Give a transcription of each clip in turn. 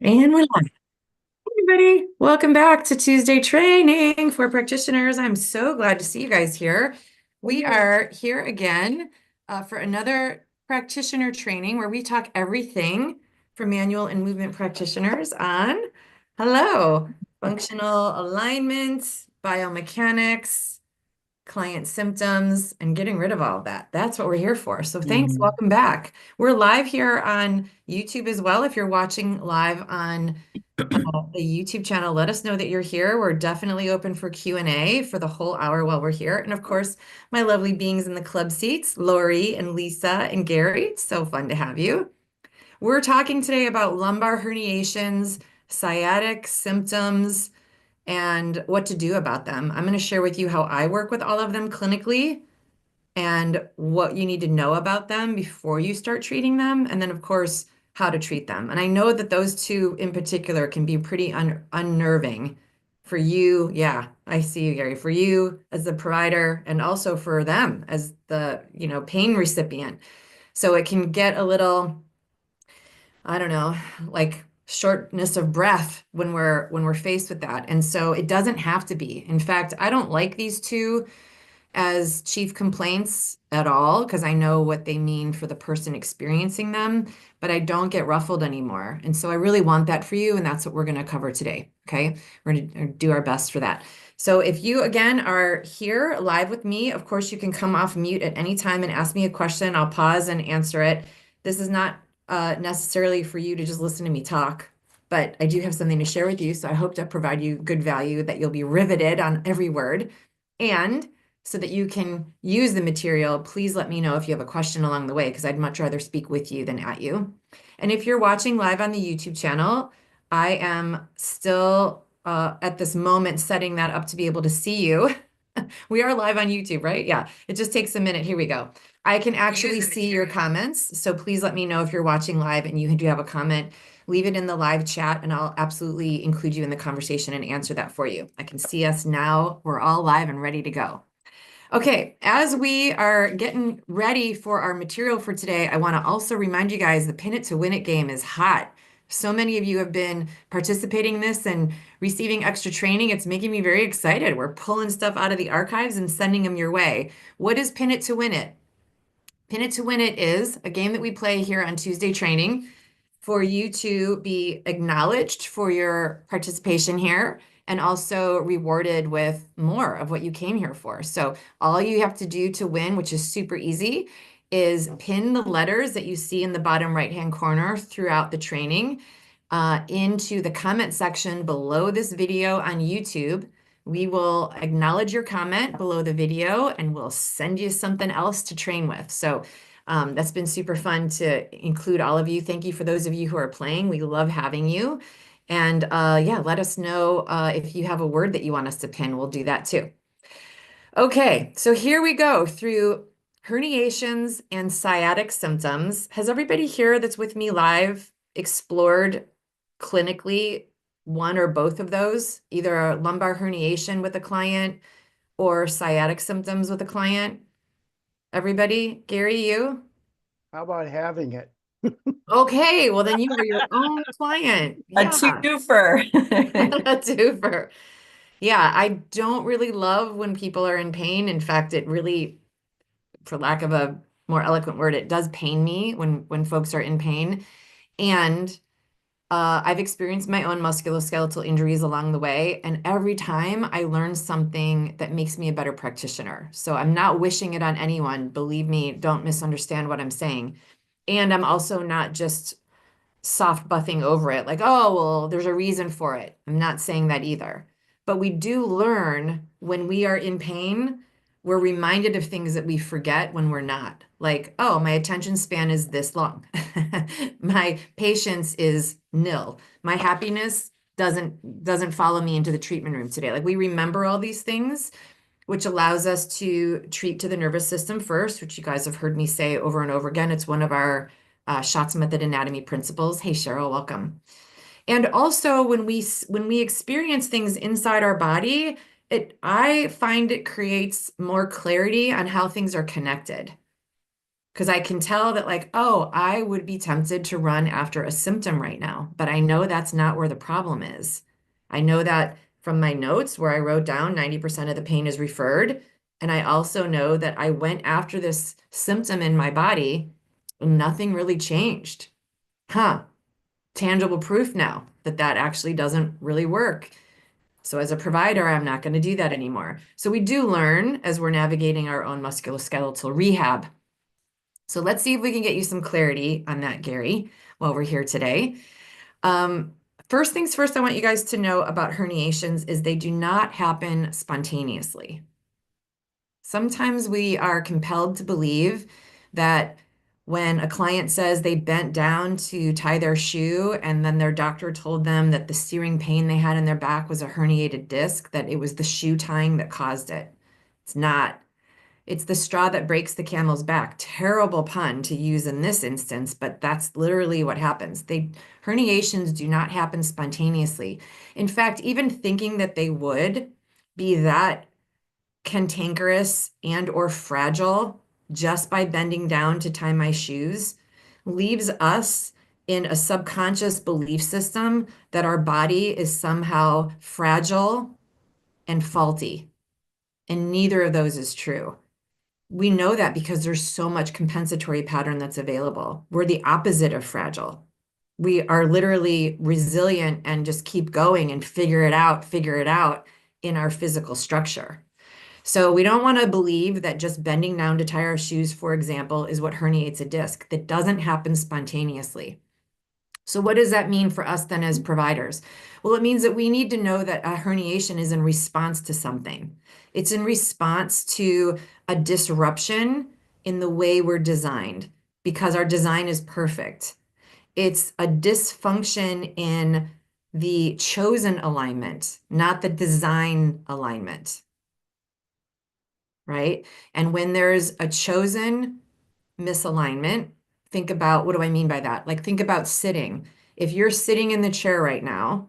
And we're live. Hey, everybody, welcome back to Tuesday training for practitioners. I'm so glad to see you guys here. We are here again for another practitioner training where we talk everything for manual and movement practitioners on, hello, functional alignment, biomechanics, client symptoms, and getting rid of all of that. That's what we're here for. So thanks. Mhm. Welcome back. We're live here on YouTube as well. If you're watching live on the YouTube channel, let us know that you're here. We're definitely open for Q&A for the whole hour while we're here. And of course, my lovely beings in the club seats, Lori and Lisa and Gary. So fun to have you. We're talking today about lumbar herniations, sciatic symptoms, and what to do about them. I'm going to share with you how I work with all of them clinically and what you need to know about them before you start treating them. And then, of course, how to treat them. And I know that those two in particular can be pretty unnerving for you. Yeah, I see you, Gary, for you as the provider and also for them as the, pain recipient. So it can get a little, I don't know, like shortness of breath when we're faced with that. And so it doesn't have to be. In fact, I don't like these two as chief complaints at all because I know what they mean for the person experiencing them, but I don't get ruffled anymore. And so I really want that for you, and that's what we're going to cover today. Okay. We're going to do our best for that. So if you again are here live with me, of course you can come off mute at any time and ask me a question. I'll pause and answer it. This is not necessarily for you to just listen to me talk, but I do have something to share with you. So I hope to provide you good value that you'll be riveted on every word. And so that you can use the material, please let me know if you have a question along the way, because I'd much rather speak with you than at you. And if you're watching live on the YouTube channel, I am still at this moment setting that up to be able to see you. We are live on YouTube, right? Yeah, it just takes a minute. Here we go. I can actually see your comments. So please let me know if you're watching live and you do have a comment. Leave it in the live chat and I'll absolutely include you in the conversation and answer that for you. I can see us now. We're all live and ready to go. Okay, as we are getting ready for our material for today, I want to also remind you guys the Pin It to Win It game is hot. So many of you have been participating in this and receiving extra training. It's making me very excited. We're pulling stuff out of the archives and sending them your way. What is Pin It to Win It? Pin It to Win It is a game that we play here on Tuesday training for you to be acknowledged for your participation here and also rewarded with more of what you came here for. So all you have to do to win, which is super easy, is pin the letters that you see in the bottom right-hand corner throughout the training into the comment section below this video on YouTube. We will acknowledge your comment below the video and we'll send you something else to train with. So that's been super fun to include all of you. Thank you for those of you who are playing. We love having you. And yeah, let us know if you have a word that you want us to pin. We'll do that too. Okay, so here we go through herniations and sciatic symptoms. Has everybody here that's with me live explored clinically one or both of those, either a lumbar herniation with a client or sciatic symptoms with a client? Everybody? Gary, you? How about having it? Okay, well then you are your own client. A Yeah, twofer. a twofer. Yeah, I don't really love when people are in pain. In fact, it really, for lack of a more eloquent word, it does pain me when folks are in pain. And I've experienced my own musculoskeletal injuries along the way, and every time I learn something that makes me a better practitioner. So I'm not wishing it on anyone. Believe me, don't misunderstand what I'm saying. And I'm also not just soft buffing over it, like, oh, well, there's a reason for it. I'm not saying that either. But we do learn when we are in pain, we're reminded of things that we forget when we're not. Like, oh, my attention span is this long. My patience is nil. My happiness doesn't follow me into the treatment room today. Like we remember all these things, which allows us to treat to the nervous system first, which you guys have heard me say over and over again. It's one of our Shots Method anatomy principles. Hey, Cheryl, welcome. And also when we experience things inside our body, I find it creates more clarity on how things are connected. Because I can tell that, like, oh, I would be tempted to run after a symptom right now, but I know that's not where the problem is. I know that from my notes where I wrote down 90% of the pain is referred. And I also know that I went after this symptom in my body and nothing really changed. Huh, tangible proof now that that actually doesn't really work. So as a provider, I'm not going to do that anymore. So we do learn as we're navigating our own musculoskeletal rehab. So let's see if we can get you some clarity on that, Gary, while we're here today. Um, First things first, I want you guys to know about herniations is they do not happen spontaneously. Sometimes we are compelled to believe that when a client says they bent down to tie their shoe and then their doctor told them that the searing pain they had in their back was a herniated disc, that it was the shoe tying that caused it. It's not. It's the straw that breaks the camel's back. Terrible pun to use in this instance, but that's literally what happens. Herniations do not happen spontaneously. In fact, even thinking that they would be that cantankerous and or fragile just by bending down to tie my shoes leaves us in a subconscious belief system that our body is somehow fragile and faulty. And neither of those is true. We know that because there's so much compensatory pattern that's available. We're the opposite of fragile. We are literally resilient and just keep going and figure it out in our physical structure. So we don't want to believe that just bending down to tie our shoes, for example, is what herniates a disc. That doesn't happen spontaneously. So what does that mean for us then as providers? Well, it means that we need to know that a herniation is in response to something. It's in response to a disruption in the way we're designed because our design is perfect. It's a dysfunction in the chosen alignment, not the design alignment, right? And when there's a chosen misalignment, think about what do I mean by that? Like, think about sitting. If you're sitting in the chair right now,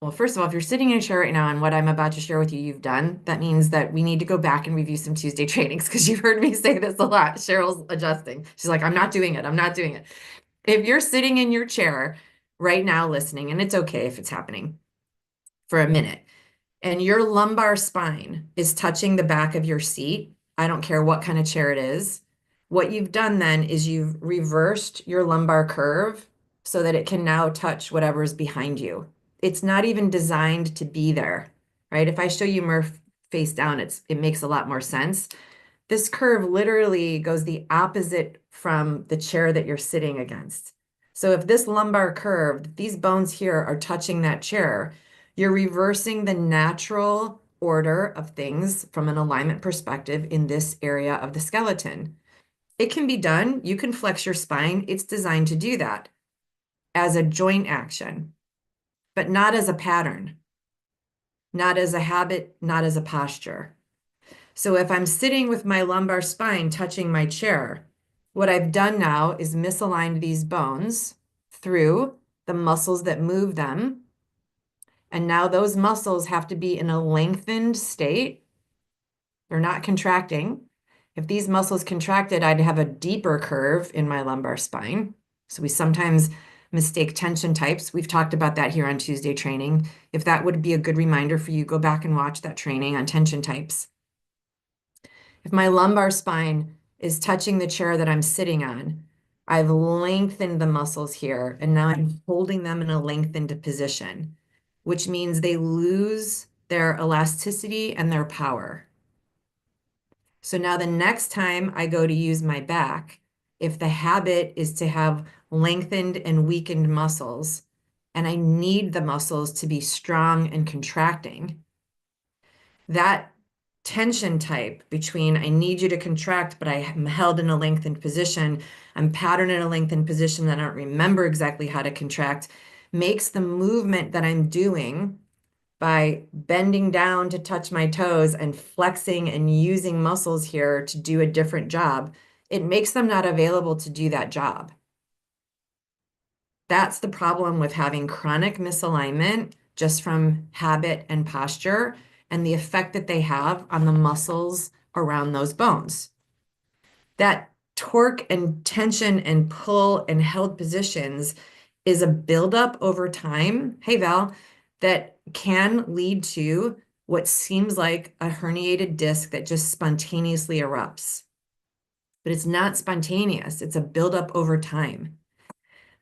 well, first of all, if you're sitting in a chair right now and what I'm about to share with you, you've done, that means that we need to go back and review some Tuesday trainings because you've heard me say this a lot. Cheryl's adjusting. She's like, I'm not doing it. I'm not doing it. If you're sitting in your chair right now listening, and it's okay if it's happening for a minute, and your lumbar spine is touching the back of your seat, I don't care what kind of chair it is, what you've done then is you've reversed your lumbar curve so that it can now touch whatever is behind you. It's not even designed to be there, right? If I show you Murph face down, it makes a lot more sense. This curve literally goes the opposite from the chair that you're sitting against. So if this lumbar curve, these bones here are touching that chair, you're reversing the natural order of things from an alignment perspective in this area of the skeleton. It can be done. You can flex your spine. It's designed to do that as a joint action, but not as a pattern, not as a habit, not as a posture. So if I'm sitting with my lumbar spine touching my chair, what I've done now is misaligned these bones through the muscles that move them. And now those muscles have to be in a lengthened state. They're not contracting. If these muscles contracted, I'd have a deeper curve in my lumbar spine. So we sometimes mistake tension types. We've talked about that here on Tuesday training. If that would be a good reminder for you, go back and watch that training on tension types. If my lumbar spine is touching the chair that I'm sitting on, I've lengthened the muscles here, and now I'm holding them in a lengthened position, which means they lose their elasticity and their power. So now the next time I go to use my back, if the habit is to have lengthened and weakened muscles, and I need the muscles to be strong and contracting, that tension type between I need you to contract, but I am held in a lengthened position, I'm patterned in a lengthened position that I don't remember exactly how to contract, makes the movement that I'm doing by bending down to touch my toes and flexing and using muscles here to do a different job, it makes them not available to do that job. That's the problem with having chronic misalignment just from habit and posture and the effect that they have on the muscles around those bones. That torque and tension and pull and held positions is a buildup over time, hey Val, that can lead to what seems like a herniated disc that just spontaneously erupts. But it's not spontaneous, it's a buildup over time.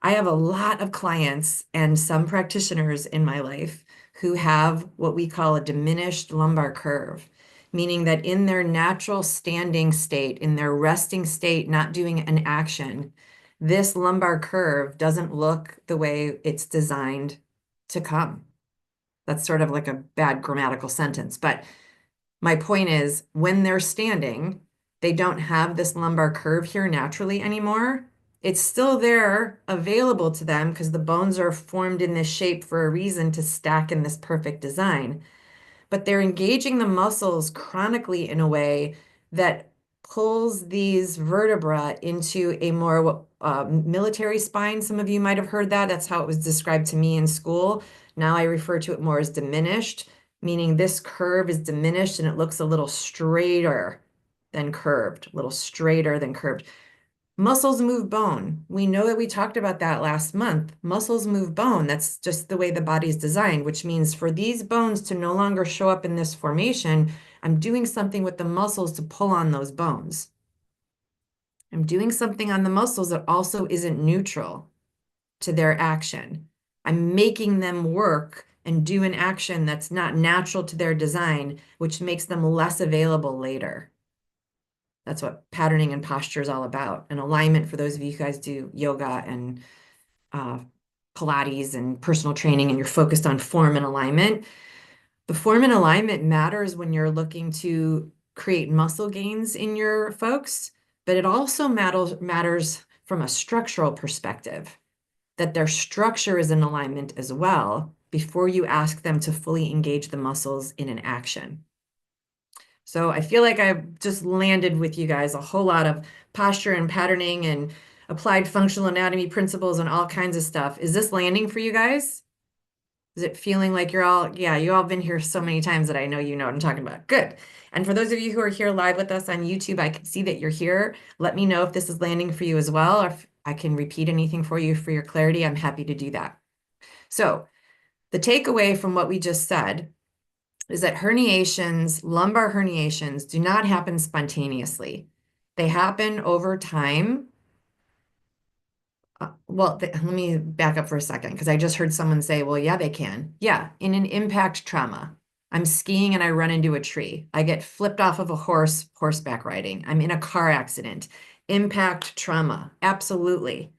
I have a lot of clients and some practitioners in my life who have what we call a diminished lumbar curve, meaning that in their natural standing state, in their resting state, not doing an action, this lumbar curve doesn't look the way it's designed to come. That's sort of like a bad grammatical sentence, but my point is when they're standing, they don't have this lumbar curve here naturally anymore. It's still there available to them because the bones are formed in this shape for a reason to stack in this perfect design. But they're engaging the muscles chronically in a way that pulls these vertebra into a more military spine. Some of you might have heard that. That's how it was described to me in school. Now I refer to it more as diminished, meaning this curve is diminished and it looks a little straighter than curved, a little straighter than curved. Muscles move bone. We know that we talked about that last month. Muscles move bone. That's just the way the body's designed, which means for these bones to no longer show up in this formation, I'm doing something with the muscles to pull on those bones. I'm doing something on the muscles that also isn't neutral to their action. I'm making them work and do an action that's not natural to their design, which makes them less available later. That's what patterning and posture is all about. And alignment, for those of you who guys do yoga and uh, Pilates and personal training, and you're focused on form and alignment. The form and alignment matters when you're looking to create muscle gains in your folks, but it also matters from a structural perspective, that their structure is in alignment as well before you ask them to fully engage the muscles in an action. So I feel like I've just landed with you guys a whole lot of posture and patterning and applied functional anatomy principles and all kinds of stuff. Is this landing for you guys? Is it feeling like you're all, yeah, you all been here so many times that I know you know what I'm talking about. Good. And for those of you who are here live with us on YouTube, I can see that you're here. Let me know if this is landing for you as well, or if I can repeat anything for you for your clarity. I'm happy to do that. So the takeaway from what we just said is that herniations, lumbar herniations, do not happen spontaneously. They happen over time. Let me back up for a second because I just heard someone say, well, yeah, they can. Yeah, in an impact trauma. I'm skiing and I run into a tree. I get flipped off of a horse, horseback riding. I'm in a car accident. Impact trauma. Absolutely.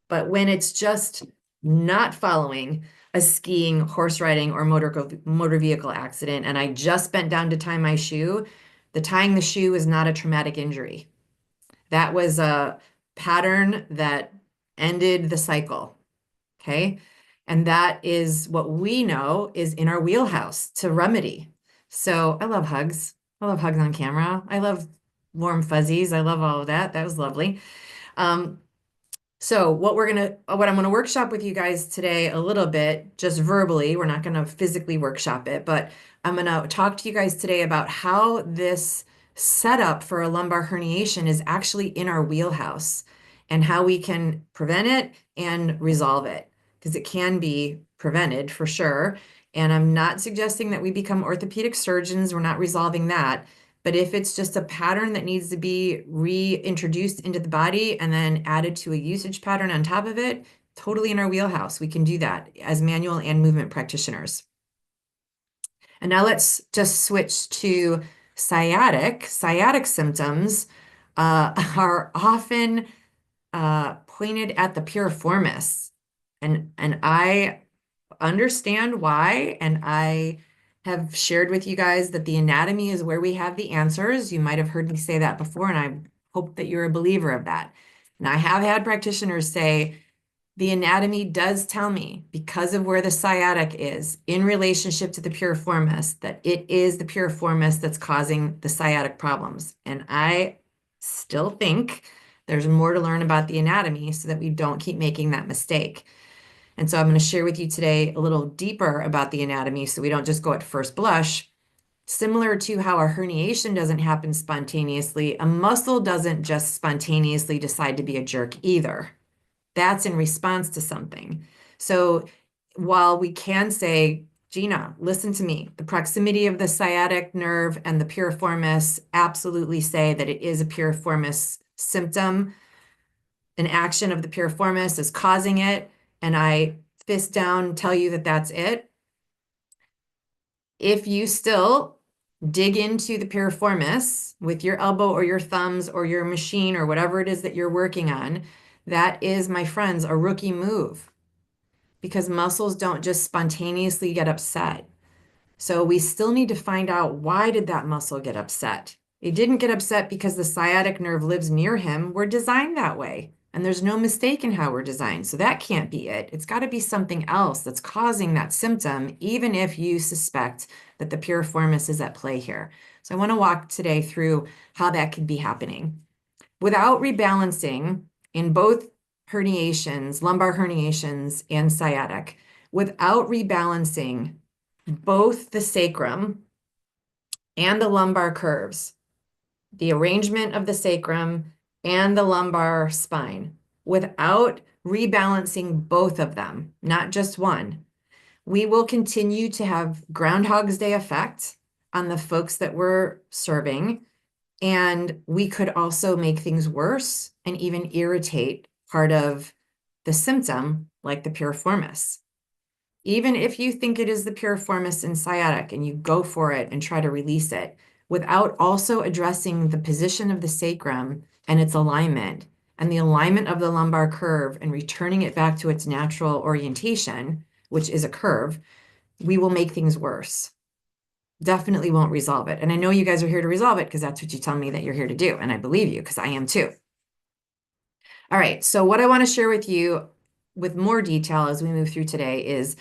But when it's just not following a skiing, horse riding, or motor vehicle accident, and I just bent down to tie my shoe, the tying the shoe is not a traumatic injury. That was a pattern that ended the cycle. Okay. And that is what we know is in our wheelhouse to remedy. So I love hugs. I love hugs on camera. I love warm fuzzies. I love all of that. That was lovely. Um, so what I'm gonna workshop with you guys today a little bit, just verbally, we're not gonna physically workshop it, but I'm gonna talk to you guys today about how this setup for a lumbar herniation is actually in our wheelhouse and how we can prevent it and resolve it, because it can be prevented for sure. And I'm not suggesting that we become orthopedic surgeons. We're not resolving that. But if it's just a pattern that needs to be reintroduced into the body and then added to a usage pattern on top of it, totally in our wheelhouse. We can do that as manual and movement practitioners. And now let's just switch to sciatic. Sciatic symptoms are often pointed at the piriformis. And I understand why, and I have shared with you guys that the anatomy is where we have the answers. You might have heard me say that before, and I hope that you're a believer of that. And I have had practitioners say, the anatomy does tell me, because of where the sciatic is in relationship to the piriformis, that it is the piriformis that's causing the sciatic problems. And I still think there's more to learn about the anatomy so that we don't keep making that mistake. And so I'm going to share with you today a little deeper about the anatomy so we don't just go at first blush Similar to how a herniation doesn't happen spontaneously, a muscle doesn't just spontaneously decide to be a jerk either. That's in response to something. So while we can say, Gina, listen to me, the proximity of the sciatic nerve and the piriformis absolutely say that it is a piriformis symptom. An action of the piriformis is causing it, and I fist down tell you that that's it. If you still dig into the piriformis with your elbow or your thumbs or your machine or whatever it is that you're working on, that is, my friends, a rookie move because muscles don't just spontaneously get upset. So we still need to find out, why did that muscle get upset? It didn't get upset because the sciatic nerve lives near him. We're designed that way. And there's no mistake in how we're designed. So that can't be it. It's got to be something else that's causing that symptom, even if you suspect that the piriformis is at play here. So I want to walk today through how that could be happening. Without rebalancing in both herniations, lumbar herniations and sciatic, without rebalancing both the sacrum and the lumbar curves, the arrangement of the sacrum and the lumbar spine, without rebalancing both of them, not just one, we will continue to have Groundhog's Day effect on the folks that we're serving. And we could also make things worse and even irritate part of the symptom, like the piriformis. Even if you think it is the piriformis and sciatic and you go for it and try to release it, without also addressing the position of the sacrum and its alignment and the alignment of the lumbar curve and returning it back to its natural orientation, which is a curve, we will make things worse. Definitely won't resolve it. And I know you guys are here to resolve it because that's what you tell me that you're here to do. And I believe you because I am too. All right. So what I want to share with you with more detail as we move through today is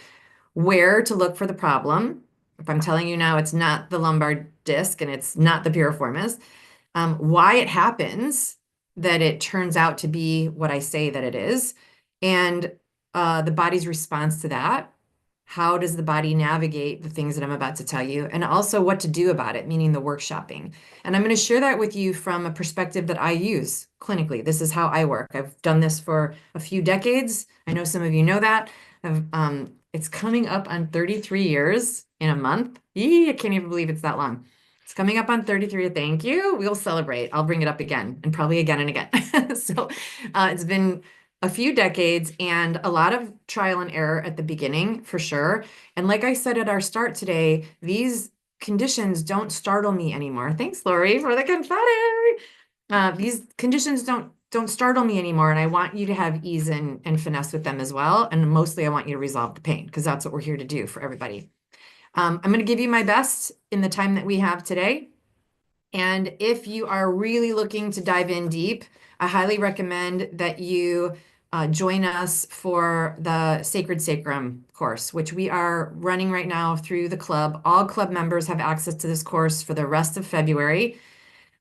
where to look for the problem. If I'm telling you now it's not the lumbar disc and it's not the piriformis, why it happens that it turns out to be what I say that it is, and the body's response to that. How does the body navigate the things that I'm about to tell you? And also what to do about it, meaning the workshopping. And I'm going to share that with you from a perspective that I use clinically. This is how I work. I've done this for a few decades. I know some of you know that. It's coming up on 33 years in a month. I can't even believe it's that long. It's coming up on 33. Thank you. We'll celebrate. I'll bring it up again and probably again and again. So it's been a few decades and a lot of trial and error at the beginning, for sure. And like I said at our start today, these conditions don't startle me anymore. Thanks, Lori, for the confetti. These conditions don't startle me anymore, and I want you to have ease and finesse with them as well. And mostly, I want you to resolve the pain because that's what we're here to do for everybody. I'm going to give you my best in the time that we have today. And if you are really looking to dive in deep, I highly recommend that you join us for the Sacred Sacrum course, which we are running right now through the club. All club members have access to this course for the rest of February.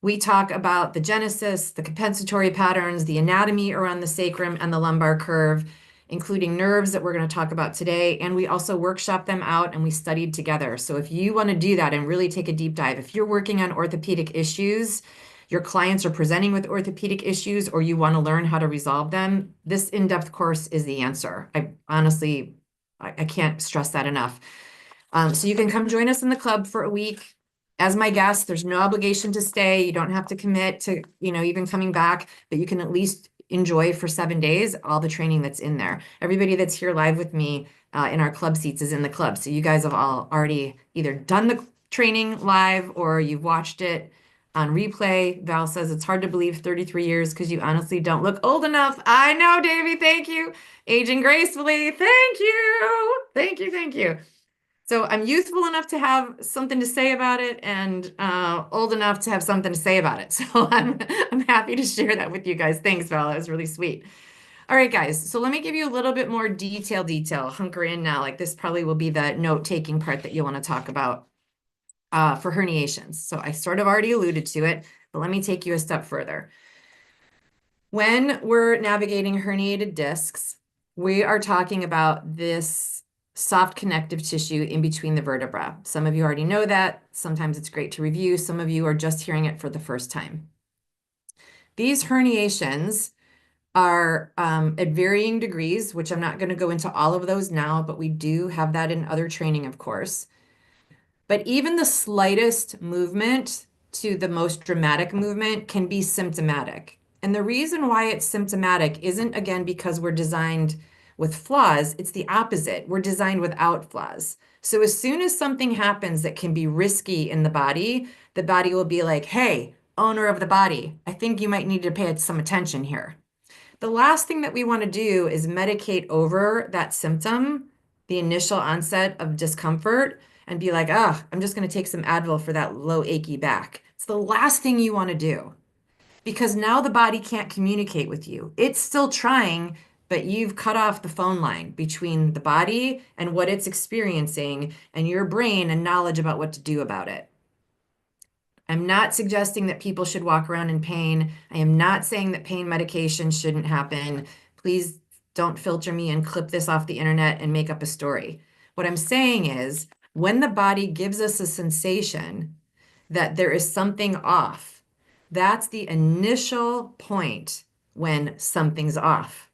We talk about the genesis, the compensatory patterns, the anatomy around the sacrum and the lumbar curve, including nerves that we're going to talk about today. And we also workshop them out and we studied together. So if you want to do that and really take a deep dive, if you're working on orthopedic issues, your clients are presenting with orthopedic issues, or you want to learn how to resolve them, this in-depth course is the answer. I honestly, I can't stress that enough. So you can come join us in the club for a week as my guest. There's no obligation to stay. You don't have to commit to, even coming back, but you can at least enjoy for 7 days all the training that's in there. Everybody that's here live with me in our club seats is in the club. So you guys have all already either done the training live or you've watched it on replay. Val says it's hard to believe 33 years because you honestly don't look old enough. I know, Davey. Thank you. Aging gracefully. Thank you. Thank you. Thank you. So I'm youthful enough to have something to say about it and old enough to have something to say about it. So I'm happy to share that with you guys. Thanks, Val. That was really sweet. All right, guys. So let me give you a little bit more detail. Hunker in now. Like this probably will be the note-taking part that you want to talk about for herniations. So I sort of already alluded to it, but let me take you a step further. When we're navigating herniated discs, we are talking about this soft connective tissue in between the vertebra. Some of you already know that. Sometimes it's great to review. Some of you are just hearing it for the first time. These herniations are at varying degrees, which I'm not going to go into all of those now, but we do have that in other training, of course. But even the slightest movement to the most dramatic movement can be symptomatic. And the reason why it's symptomatic isn't, again, because we're designed with flaws, it's the opposite. We're designed without flaws. So as soon as something happens that can be risky in the body will be like, hey, owner of the body, I think you might need to pay some attention here. The last thing that we want to do is medicate over that symptom, the initial onset of discomfort, and be like, oh, I'm just going to take some Advil for that low achy back. It's the last thing you want to do because now the body can't communicate with you. It's still trying, but you've cut off the phone line between the body and what it's experiencing and your brain and knowledge about what to do about it. I'm not suggesting that people should walk around in pain. I am not saying that pain medication shouldn't happen. Please don't filter me and clip this off the internet and make up a story. What I'm saying is when the body gives us a sensation that there is something off, that's the initial point when something's off.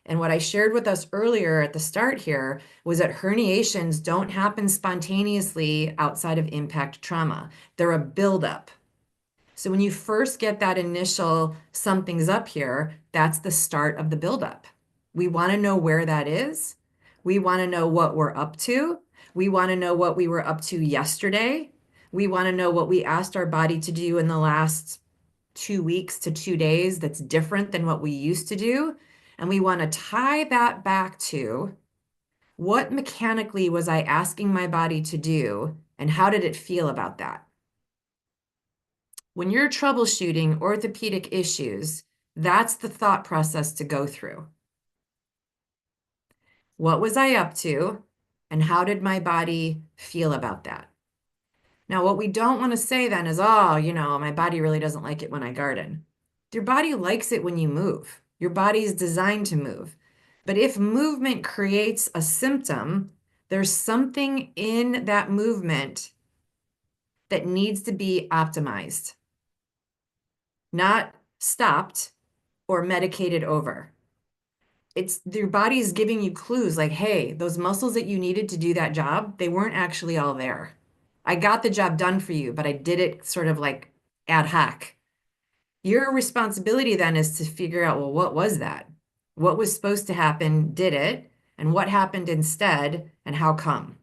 And what I shared with us earlier at the start here was that herniations don't happen spontaneously outside of impact trauma. They're a buildup. So when you first get that initial something's up here, that's the start of the buildup. We want to know where that is. We want to know what we're up to. We want to know what we were up to yesterday. We want to know what we asked our body to do in the last 2 weeks to 2 days that's different than what we used to do. And we want to tie that back to what mechanically was I asking my body to do and how did it feel about that? When you're troubleshooting orthopedic issues, that's the thought process to go through. What was I up to and how did my body feel about that? Now, what we don't want to say then is, oh, my body really doesn't like it when I garden. Your body likes it when you move. Your body is designed to move. But if movement creates a symptom, there's something in that movement that needs to be optimized, not stopped or medicated over. It's your body is giving you clues like, hey, those muscles that you needed to do that job, they weren't actually all there. I got the job done for you, but I did it sort of like ad hoc. Your responsibility then is to figure out, well, what was that? What was supposed to happen, did it? And what happened instead, and how come?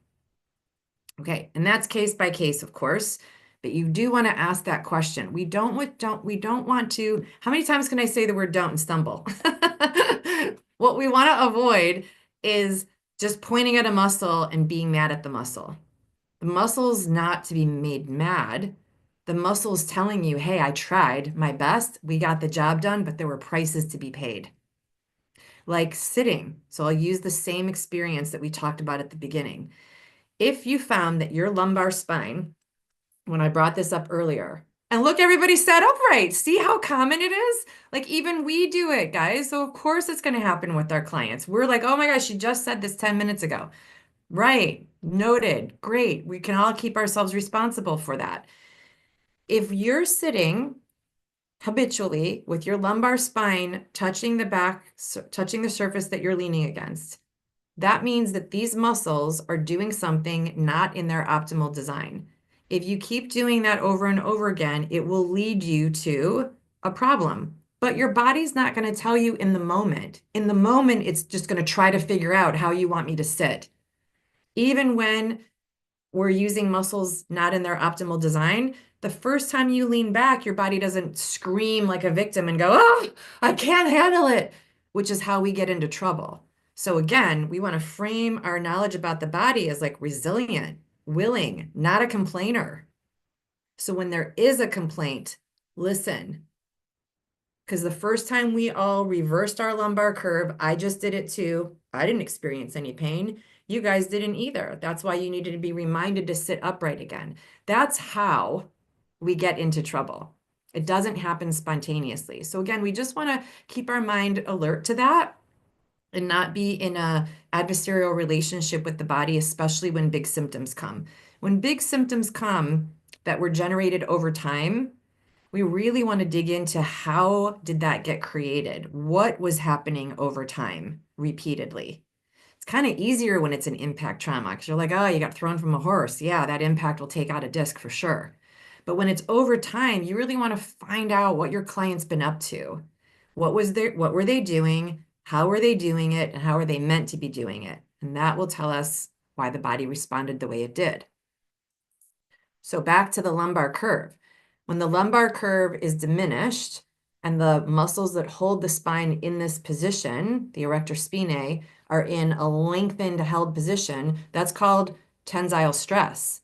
Okay, and that's case by case, of course, but you do want to ask that question. We don't want to, how many times can I say the word don't and stumble? What we want to avoid is just pointing at a muscle and being mad at the muscle. The muscle's not to be made mad. The muscle's telling you, hey, I tried my best. We got the job done, but there were prices to be paid. Like sitting. So I'll use the same experience that we talked about at the beginning. If you found that your lumbar spine, when I brought this up earlier, and look, everybody sat upright. See how common it is? Like even we do it, guys. So of course it's going to happen with our clients. We're like, oh my gosh, she just said this 10 minutes ago. Right. Noted. Great. We can all keep ourselves responsible for that. If you're sitting habitually with your lumbar spine touching the back, touching the surface that you're leaning against, that means that these muscles are doing something not in their optimal design. If you keep doing that over and over again, it will lead you to a problem. But your body's not going to tell you in the moment. In the moment, it's just going to try to figure out how you want me to sit. Even when we're using muscles not in their optimal design, the first time you lean back, your body doesn't scream like a victim and go, oh, I can't handle it, which is how we get into trouble. So again, we want to frame our knowledge about the body as like resilient, willing, not a complainer. So when there is a complaint, listen. Because the first time we all reversed our lumbar curve, I just did it too. I didn't experience any pain. You guys didn't either. That's why you needed to be reminded to sit upright again. That's how we get into trouble. It doesn't happen spontaneously. So again, we just want to keep our mind alert to that. and not be in a adversarial relationship with the body, especially when big symptoms come. When big symptoms come that were generated over time, we really want to dig into how did that get created? What was happening over time repeatedly? It's kind of easier when it's an impact trauma because you're like, oh, you got thrown from a horse. Yeah, that impact will take out a disc for sure. But when it's over time, you really want to find out what your client's been up to. What were they doing? How were they doing it? And how are they meant to be doing it? And that will tell us why the body responded the way it did. So back to the lumbar curve. When the lumbar curve is diminished and the muscles that hold the spine in this position, the erector spinae, are in a lengthened held position, that's called tensile stress.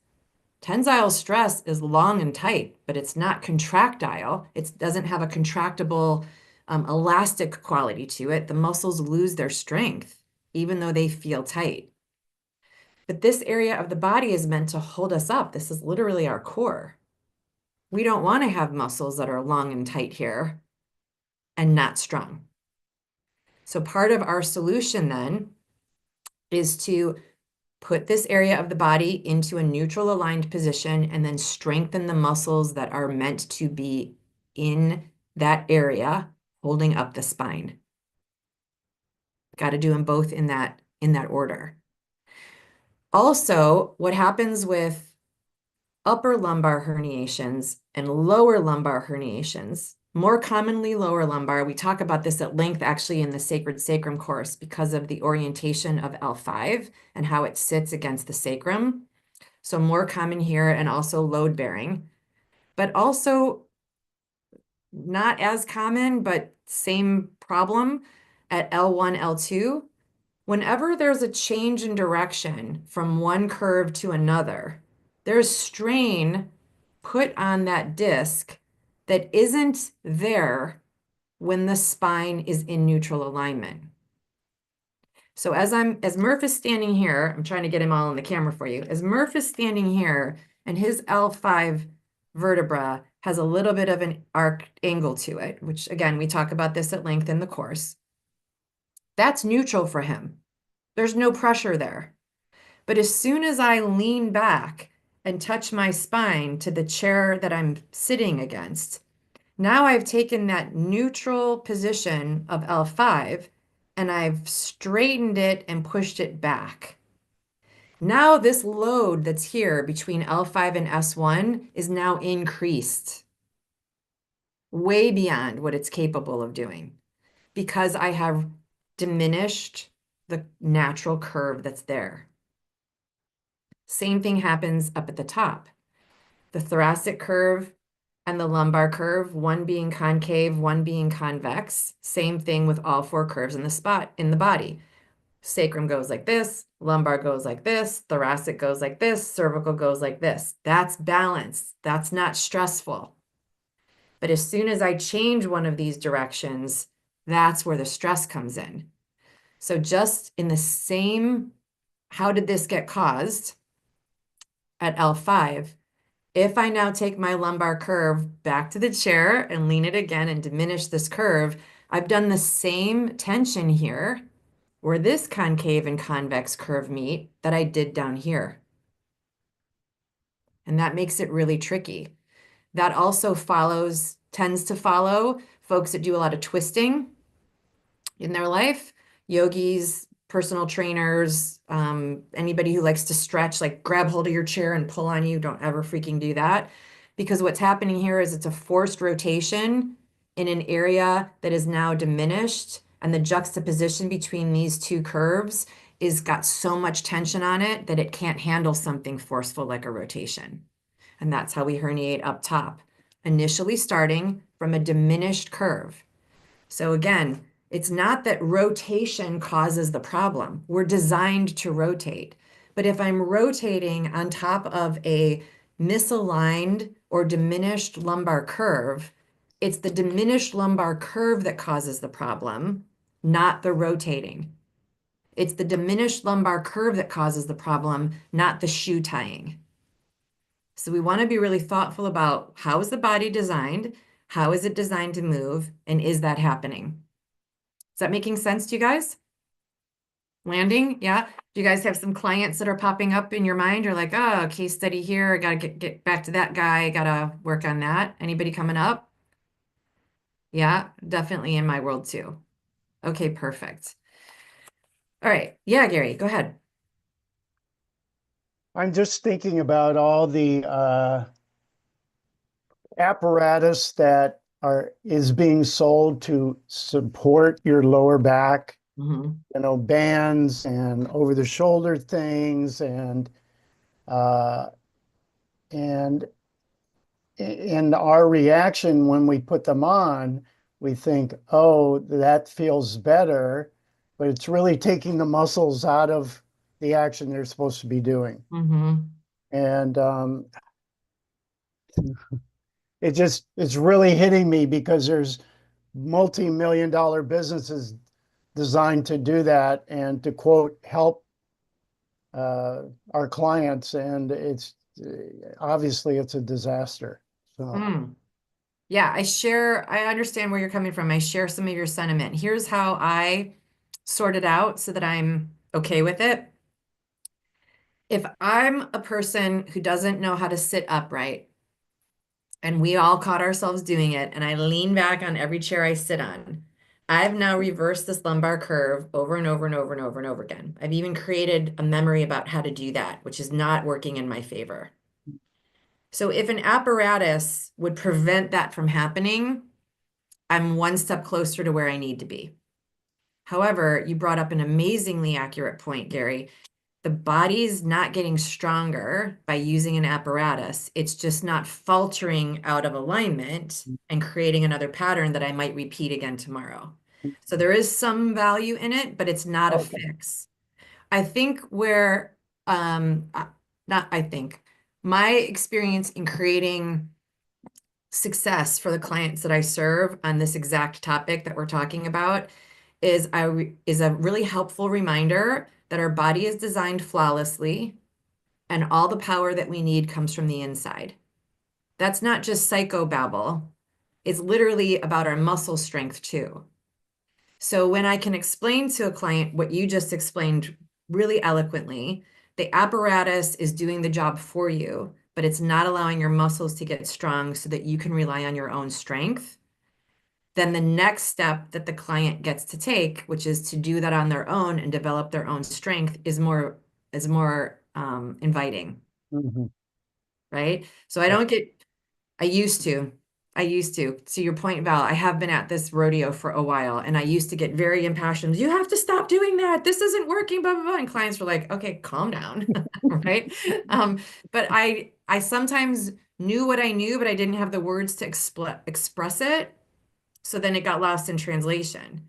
Tensile stress is long and tight, but it's not contractile. It doesn't have a contractible, elastic quality to it. The muscles lose their strength, even though they feel tight. But this area of the body is meant to hold us up. This is literally our core. We don't want to have muscles that are long and tight here and not strong. So part of our solution then is to put this area of the body into a neutral aligned position and then strengthen the muscles that are meant to be in that area, holding up the spine. Got to do them both in that order. Also, what happens with upper lumbar herniations and lower lumbar herniations, more commonly lower lumbar. We talk about this at length actually in the Sacred Sacrum course because of the orientation of L5 and how it sits against the sacrum. So more common here and also load bearing, but also not as common, but same problem at L1, L2. Whenever there's a change in direction from one curve to another, there's strain put on that disc that isn't there when the spine is in neutral alignment. So as Murph is standing here, I'm trying to get him all on the camera for you. As Murph is standing here and his L5 vertebra has a little bit of an arc angle to it, which again, we talk about this at length in the course. That's neutral for him. There's no pressure there. But as soon as I lean back and touch my spine to the chair that I'm sitting against, now I've taken that neutral position of L5 and I've straightened it and pushed it back. Now this load that's here between L5 and S1 is now increased way beyond what it's capable of doing because I have diminished the natural curve that's there. Same thing happens up at the top. The thoracic curve and the lumbar curve, one being concave, one being convex. Same thing with all four curves in the spot in the body. Sacrum goes like this, lumbar goes like this, thoracic goes like this, cervical goes like this. That's balanced. That's not stressful. But as soon as I change one of these directions, that's where the stress comes in. So just in the same, how did this get caused at L5? If I now take my lumbar curve back to the chair and lean it again and diminish this curve, I've done the same tension here where this concave and convex curve meet that I did down here. And that makes it really tricky. That also tends to follow folks that do a lot of twisting in their life, yogis, personal trainers, anybody who likes to stretch, like grab hold of your chair and pull on you. Don't ever freaking do that. Because what's happening here is it's a forced rotation in an area that is now diminished. And the juxtaposition between these two curves is got so much tension on it that it can't handle something forceful like a rotation. And that's how we herniate up top, initially starting from a diminished curve. So again, it's not that rotation causes the problem. We're designed to rotate. But if I'm rotating on top of a misaligned or diminished lumbar curve, it's the diminished lumbar curve that causes the problem, not the rotating. It's the diminished lumbar curve that causes the problem, not the shoe tying. So we want to be really thoughtful about how is the body designed? How is it designed to move? And is that happening? Is that making sense to you guys? Landing, yeah. Do you guys have some clients that are popping up in your mind? You're like, oh, case study here. I gotta get back to that guy. Gotta work on that. Anybody coming up? Yeah, definitely in my world too. Okay, perfect. All right. Yeah, Gary, go ahead. I'm just thinking about all the apparatus that is being sold to support your lower back, Hmm. bands and over the shoulder things uh, and in our reaction when we put them on, we think, oh, that feels better, but it's really taking the muscles out of the action they're supposed to be doing. Hmm. And it's really hitting me because there's multi-million dollar businesses designed to do that and to quote help uh, our clients, and it's obviously it's a disaster. So Mm. Yeah, I understand where you're coming from. I share some of your sentiment. Here's how I sort it out so that I'm okay with it. If I'm a person who doesn't know how to sit upright, and we all caught ourselves doing it, and I lean back on every chair I sit on, I've now reversed this lumbar curve over and over and over and over and over again. I've even created a memory about how to do that, which is not working in my favor. So if an apparatus would prevent that from happening, I'm one step closer to where I need to be. However, you brought up an amazingly accurate point, Gary. The body's not getting stronger by using an apparatus. It's just not faltering out of alignment and creating another pattern that I might repeat again tomorrow. So there is some value in it, but it's not a okay. fix. I think where, not I think, my experience in creating success for the clients that I serve on this exact topic that we're talking about is a really helpful reminder that our body is designed flawlessly and all the power that we need comes from the inside. That's not just psychobabble. It's literally about our muscle strength too. So when I can explain to a client what you just explained really eloquently, the apparatus is doing the job for you, but it's not allowing your muscles to get strong so that you can rely on your own strength. Then the next step that the client gets to take, which is to do that on their own and develop their own strength, is more inviting, Mhm. right? So I Yeah. don't get I used to. I used to. To your point, Val, I have been at this rodeo for a while and I used to get very impassioned. You have to stop doing that. This isn't working, blah, blah, blah. And clients were like, okay, calm down. Right. Um, but I sometimes knew what I knew, but I didn't have the words to express it. So then it got lost in translation.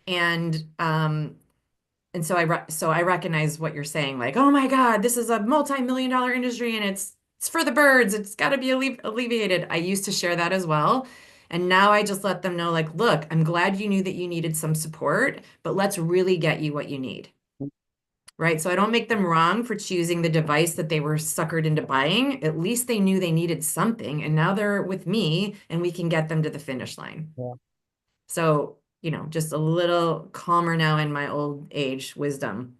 And so I recognize what you're saying, like, oh my God, this is a multi-million dollar industry and it's for the birds. It's got to be alleviated. I used to share that as well. And now I just let them know, like, look, I'm glad you knew that you needed some support, but let's really get you what you need. Right. So I don't make them wrong for choosing the device that they were suckered into buying. At least they knew they needed something. And now they're with me and we can get them to the finish line. Yeah. So, just a little calmer now in my old age wisdom.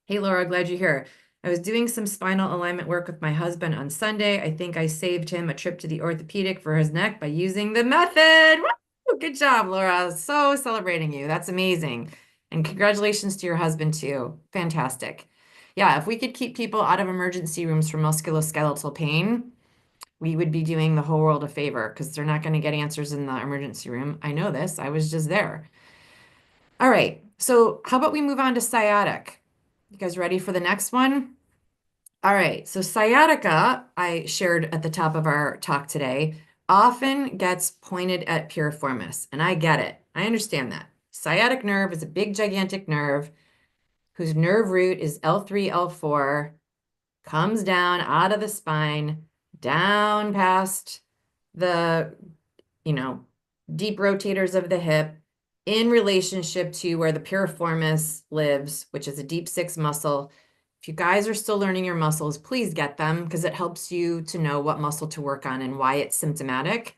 Hey, Laura, glad you're here. I was doing some spinal alignment work with my husband on Sunday. I think I saved him a trip to the orthopedic for his neck by using the method. Woo! Good job, Laura. So celebrating you. That's amazing. And congratulations to your husband, too. Fantastic. Yeah, if we could keep people out of emergency rooms for musculoskeletal pain, we would be doing the whole world a favor because they're not going to get answers in the emergency room. I know this. I was just there. All right. So, how about we move on to sciatic? You guys ready for the next one? All right. So, sciatica, I shared at the top of our talk today, often gets pointed at piriformis, and I get it. I understand that. Sciatic nerve is a big, gigantic nerve whose nerve root is L3, L4, comes down out of the spine, down past the you know, deep rotators of the hip in relationship to where the piriformis lives, which is a deep six muscle. If you guys are still learning your muscles, please get them because it helps you to know what muscle to work on and why it's symptomatic.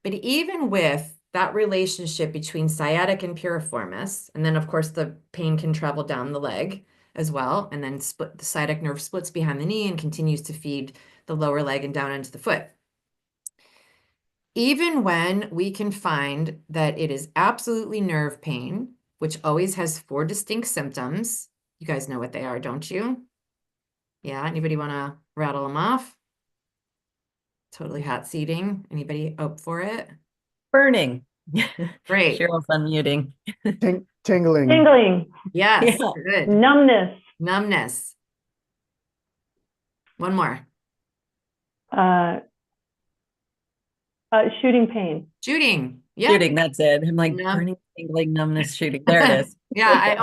But even with that relationship between sciatic and piriformis, and then of course the pain can travel down the leg as well, and then split the sciatic nerve splits behind the knee and continues to feed the lower leg and down into the foot. Even when we can find that it is absolutely nerve pain, which always has four distinct symptoms. You guys know what they are, don't you? Yeah, anybody want to rattle them off? Totally hot seating. Anybody up for it? Burning. Great. Cheryl's unmuting. Tingling. Tingling, Yeah. Yes, good. numbness, Numbness. One more. uh, shooting pain. Shooting. Yep. Shooting, that's it. I'm like Numb. burning, tingling, numbness, shooting. There it is. Yeah,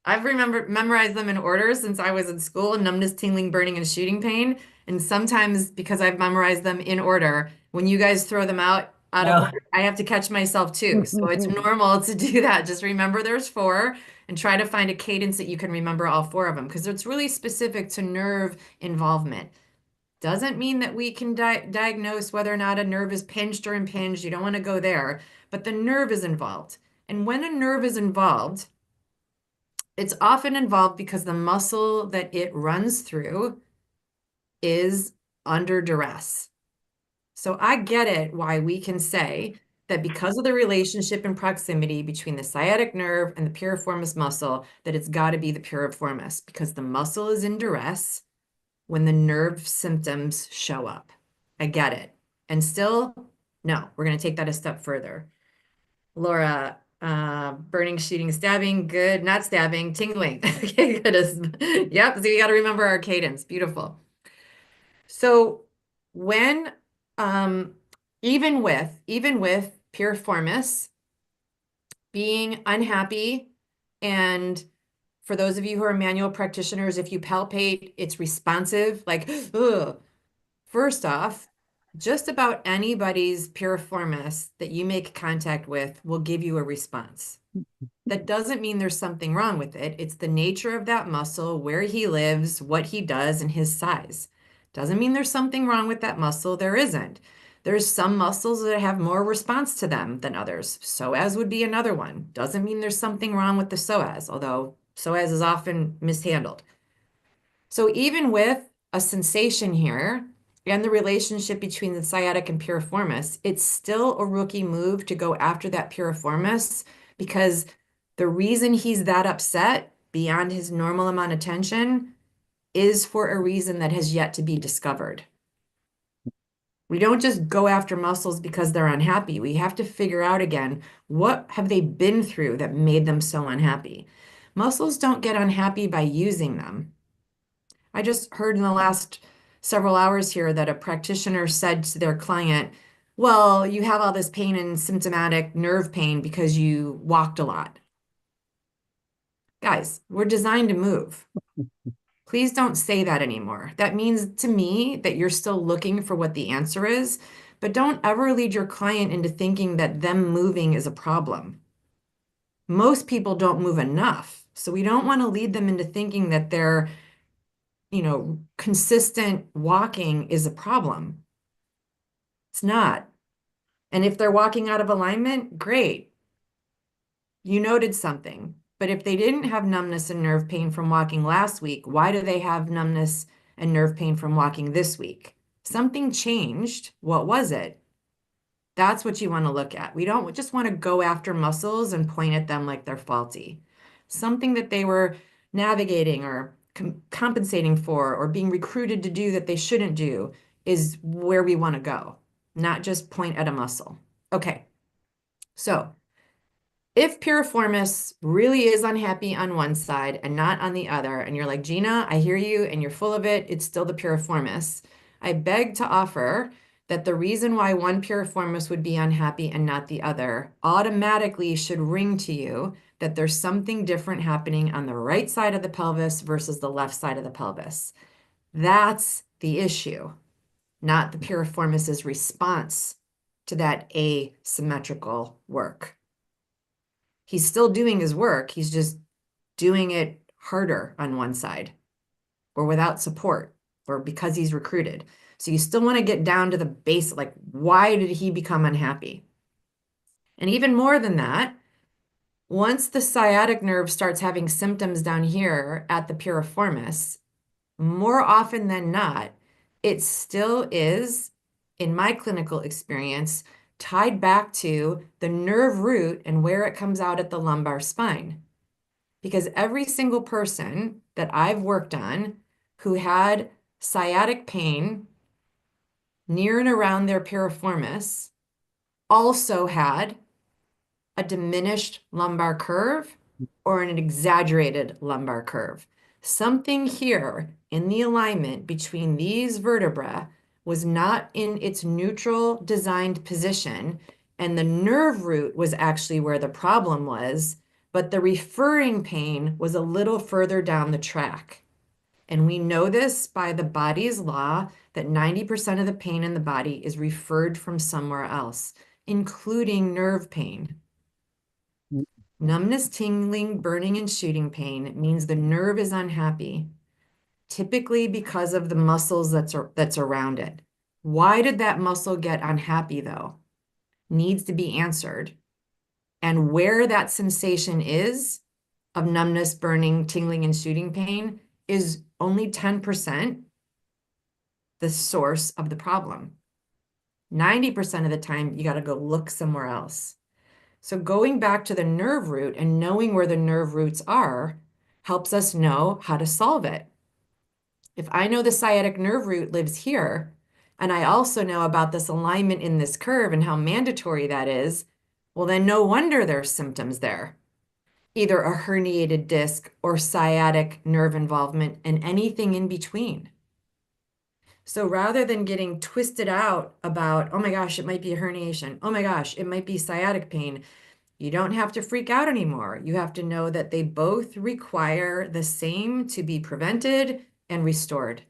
I've memorized them in order since I was in school, numbness, tingling, burning, and shooting pain. And sometimes because I've memorized them in order, when you guys throw them out of No. order, I have to catch myself too. So it's normal to do that. Just remember there's four and try to find a cadence that you can remember all four of them because it's really specific to nerve involvement. Doesn't mean that we can diagnose whether or not a nerve is pinched or impinged. You don't want to go there, but the nerve is involved. And when a nerve is involved, it's often involved because the muscle that it runs through is under duress. So I get it why we can say that because of the relationship and proximity between the sciatic nerve and the piriformis muscle, that it's got to be the piriformis because the muscle is in duress when the nerve symptoms show up. I get it. And still, no, we're going to take that a step further. Laura, burning, shooting, stabbing, good, not stabbing, tingling. Okay, good. Yep, so you got to remember our cadence. Beautiful. So when, even with piriformis being unhappy, and for those of you who are manual practitioners, if you palpate, it's responsive, like, ugh. First off, just about anybody's piriformis that you make contact with will give you a response. That doesn't mean there's something wrong with it. It's the nature of that muscle, where he lives, what he does, and his size. Doesn't mean there's something wrong with that muscle. There isn't. There's some muscles that have more response to them than others. Psoas would be another one. Doesn't mean there's something wrong with the psoas, although psoas is often mishandled. So even with a sensation here and the relationship between the sciatic and piriformis, it's still a rookie move to go after that piriformis because the reason he's that upset beyond his normal amount of tension is for a reason that has yet to be discovered. We don't just go after muscles because they're unhappy. We have to figure out again, what have they been through that made them so unhappy? Muscles don't get unhappy by using them. I just heard in the last several hours here that a practitioner said to their client, well, you have all this pain and symptomatic nerve pain because you walked a lot. Guys, we're designed to move. Please don't say that anymore. That means to me that you're still looking for what the answer is, but don't ever lead your client into thinking that them moving is a problem. Most people don't move enough. So we don't want to lead them into thinking that their, consistent walking is a problem. It's not. And if they're walking out of alignment, great. You noted something. But if they didn't have numbness and nerve pain from walking last week, why do they have numbness and nerve pain from walking this week? Something changed. What was it? That's what you want to look at. We don't just want to go after muscles and point at them like they're faulty. Something that they were navigating or compensating for or being recruited to do that they shouldn't do is where we want to go, not just point at a muscle. Okay, so if piriformis really is unhappy on one side and not on the other, and you're like, Gina, I hear you and you're full of it, it's still the piriformis. I beg to offer that the reason why one piriformis would be unhappy and not the other automatically should ring to you that there's something different happening on the right side of the pelvis versus the left side of the pelvis. That's the issue, not the piriformis's response to that asymmetrical work. He's still doing his work. He's just doing it harder on one side or without support or because he's recruited. So you still want to get down to the base, like, why did he become unhappy? And even more than that, once the sciatic nerve starts having symptoms down here at the piriformis, more often than not, it still is, in my clinical experience, tied back to the nerve root and where it comes out at the lumbar spine. Because every single person that I've worked on who had sciatic pain near and around their piriformis also had a diminished lumbar curve or an exaggerated lumbar curve. Something here in the alignment between these vertebrae was not in its neutral designed position, and the nerve root was actually where the problem was, but the referring pain was a little further down the track. And we know this by the body's law that 90% of the pain in the body is referred from somewhere else, including nerve pain. Numbness, tingling, burning, and shooting pain means the nerve is unhappy, typically because of the muscles that's around it. Why did that muscle get unhappy though? Needs to be answered. And where that sensation is of numbness, burning, tingling, and shooting pain is only 10% the source of the problem. 90% of the time, you got to go look somewhere else. So going back to the nerve root and knowing where the nerve roots are helps us know how to solve it. If I know the sciatic nerve root lives here, and I also know about this alignment in this curve and how mandatory that is, well, then no wonder there's symptoms there. Either a herniated disc or sciatic nerve involvement and anything in between. So rather than getting twisted out about, oh my gosh, it might be a herniation. Oh my gosh, it might be sciatic pain. You don't have to freak out anymore. You have to know that they both require the same to be prevented and restored.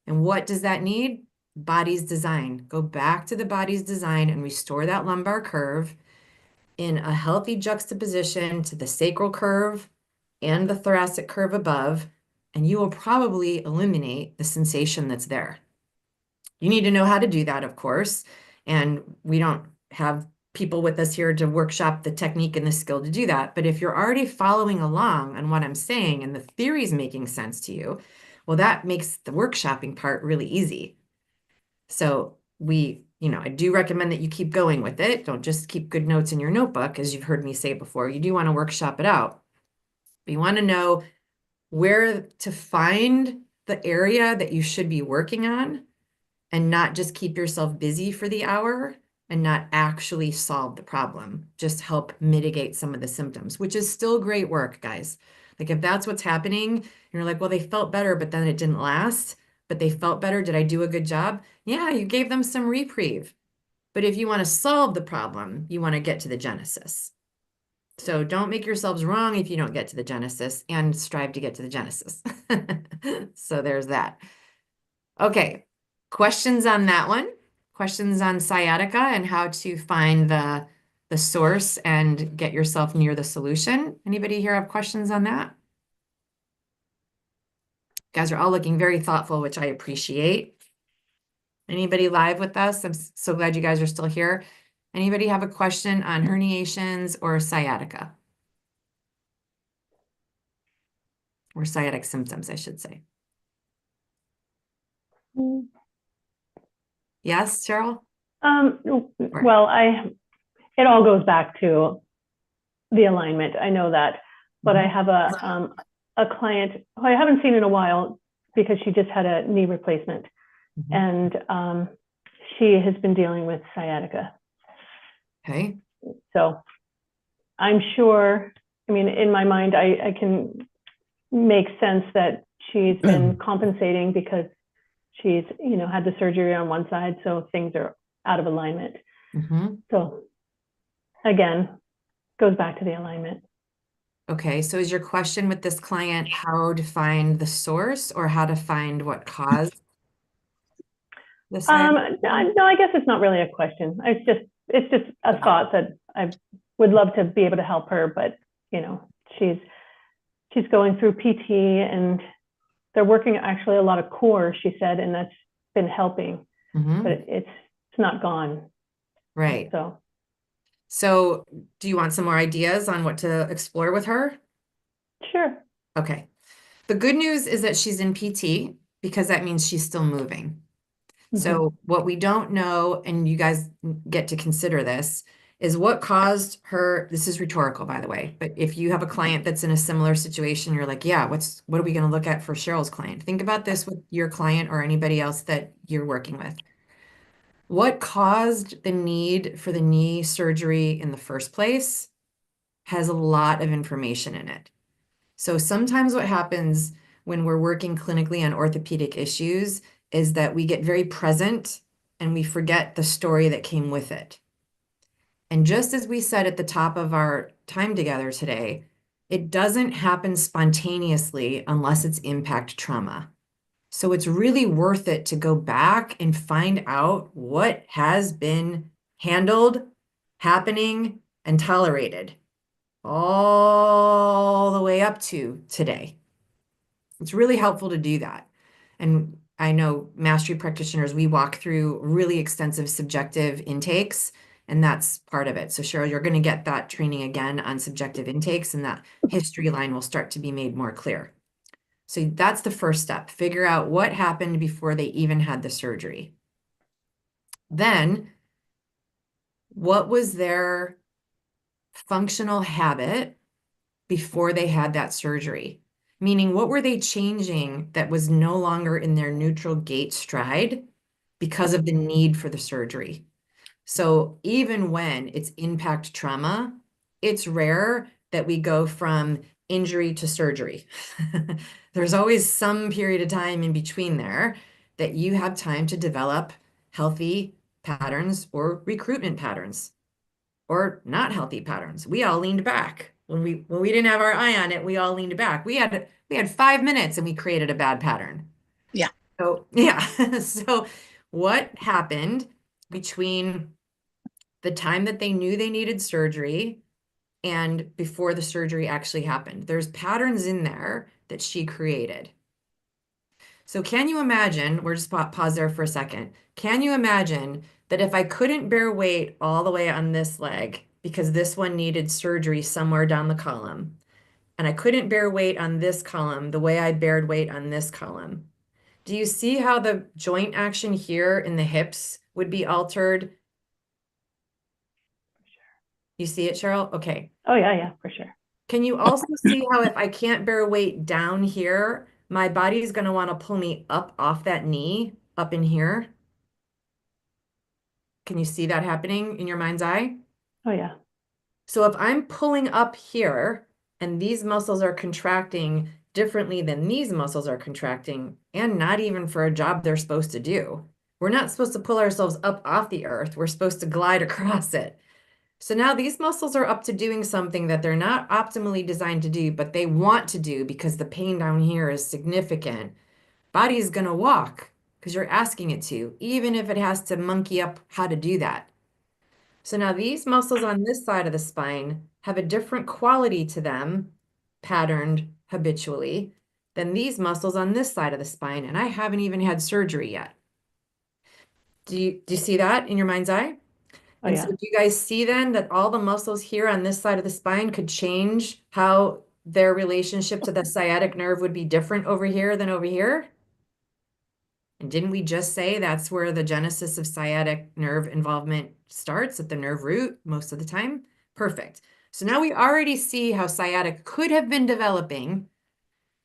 And what does that need? Body's design. Go back to the body's design and restore that lumbar curve in a healthy juxtaposition to the sacral curve and the thoracic curve above, and you will probably eliminate the sensation that's there. You need to know how to do that, of course, and we don't have people with us here to workshop the technique and the skill to do that. But if you're already following along on what I'm saying and the theory is making sense to you, well, that makes the workshopping part really easy. So I do recommend that you keep going with it. Don't just keep good notes in your notebook, as you've heard me say before. You do want to workshop it out. But you want to know where to find the area that you should be working on and not just keep yourself busy for the hour and not actually solve the problem. Just help mitigate some of the symptoms, which is still great work, guys. Like if that's what's happening, and you're like, well, they felt better, but then it didn't last, but they felt better. Did I do a good job? Yeah, you gave them some reprieve. But if you want to solve the problem, you want to get to the genesis. So don't make yourselves wrong if you don't get to the genesis, and strive to get to the genesis. So there's that. Okay, questions on that one? Questions on sciatica and how to find the source and get yourself near the solution? Anybody here have questions on that? You guys are all looking very thoughtful, which I appreciate. Anybody live with us? I'm so glad you guys are still here. Anybody have a question on herniations or sciatica? Or sciatic symptoms, I should say. Yes, Cheryl? Well, it all goes back to the alignment. I know that, but I have a client who I haven't seen in a while because she just had a knee replacement, and she has been dealing with sciatica. Okay. So I'm sure, I mean, in my mind, I can make sense that she's been compensating because she's, had the surgery on one side, so things are out of alignment. So again, goes back to the alignment. Okay, so is your question with this client how to find the source or how to find what caused the sciatica? No, I guess it's not really a question. It's just a thought that I would love to be able to help her, but she's going through PT and they're working actually a lot of core, she said, and that's been helping, but it's not gone. Right. So So do you want some more ideas on what to explore with her? Sure. Okay. The good news is that she's in PT because that means she's still moving. So what we don't know, and you guys get to consider this, is what caused her, this is rhetorical, by the way, but if you have a client that's in a similar situation, you're like, yeah, what are we going to look at for Cheryl's client? Think about this with your client or anybody else that you're working with. What caused the need for the knee surgery in the first place has a lot of information in it. So sometimes what happens when we're working clinically on orthopedic issues is that we get very present and we forget the story that came with it. And just as we said at the top of our time together today, it doesn't happen spontaneously unless it's impact trauma. So it's really worth it to go back and find out what has been handled, happening, and tolerated all the way up to today. It's really helpful to do that. And I know mastery practitioners, we walk through really extensive subjective intakes, and that's part of it. So Cheryl, you're going to get that training again on subjective intakes, and that history line will start to be made more clear. So that's the first step. Figure out what happened before they even had the surgery. Then, what was their functional habit before they had that surgery? Meaning, what were they changing that was no longer in their neutral gait stride because of the need for the surgery? So even when it's impact trauma, it's rare that we go from injury to surgery. There's always some period of time in between there that you have time to develop healthy patterns or recruitment patterns or not healthy patterns. We all leaned back. When we didn't have our eye on it, we all leaned back. We had 5 minutes and we created a bad pattern. Yeah. So yeah. So what happened between the time that they knew they needed surgery and before the surgery actually happened? There's patterns in there that she created. So can you imagine, we're just pause there for a second. Can you imagine that if I couldn't bear weight all the way on this leg because this one needed surgery somewhere down the column, and I couldn't bear weight on this column the way I bared weight on this column, do you see how the joint action here in the hips would be altered? You see it, Cheryl? Okay. Oh, yeah, for sure. Can you also see how if I can't bear weight down here, my body is going to want to pull me up off that knee up in here? Can you see that happening in your mind's eye? Oh, yeah. So if I'm pulling up here and these muscles are contracting differently than these muscles are contracting, and not even for a job they're supposed to do, we're not supposed to pull ourselves up off the earth. We're supposed to glide across it. So now these muscles are up to doing something that they're not optimally designed to do, but they want to do because the pain down here is significant. Body is going to walk because you're asking it to, even if it has to monkey up how to do that. So now these muscles on this side of the spine have a different quality to them, patterned habitually, than these muscles on this side of the spine. And I haven't even had surgery yet. Do you see that in your mind's eye? Oh, And yeah. so do you guys see then that all the muscles here on this side of the spine could change how their relationship to the sciatic nerve would be different over here than over here? And didn't we just say that's where the genesis of sciatic nerve involvement starts, at the nerve root most of the time? Perfect. So now we already see how sciatic could have been developing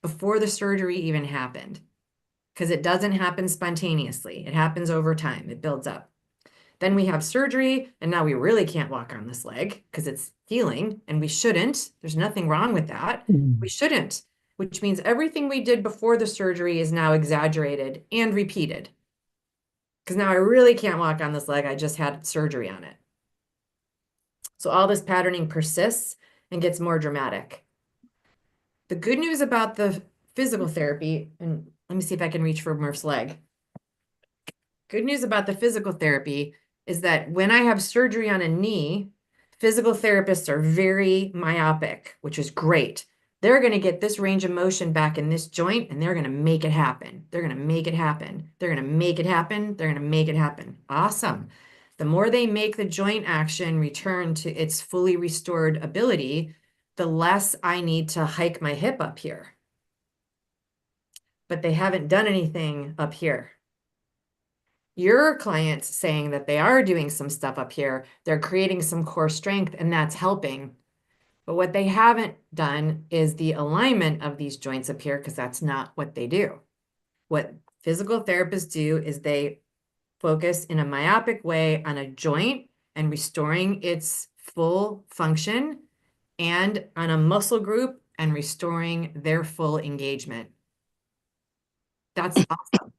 before the surgery even happened, because it doesn't happen spontaneously. It happens over time. It builds up. Then we have surgery, and now we really can't walk on this leg because it's healing, and we shouldn't. There's nothing wrong with that. We shouldn't, which means everything we did before the surgery is now exaggerated and repeated. Because now I really can't walk on this leg. I just had surgery on it. So all this patterning persists and gets more dramatic. The good news about the physical therapy, and let me see if I can reach for Murph's leg. Good news about the physical therapy is that when I have surgery on a knee, physical therapists are very myopic, which is great. They're going to get this range of motion back in this joint and they're going to make it happen. They're going to make it happen. They're going to make it happen. They're going to make it happen. Awesome. The more they make the joint action return to its fully restored ability, the less I need to hike my hip up here. But they haven't done anything up here. Your client's saying that they are doing some stuff up here. They're creating some core strength, and that's helping. But what they haven't done is the alignment of these joints up here, because that's not what they do. What physical therapists do is they focus in a myopic way on a joint and restoring its full function, and on a muscle group and restoring their full engagement. That's awesome.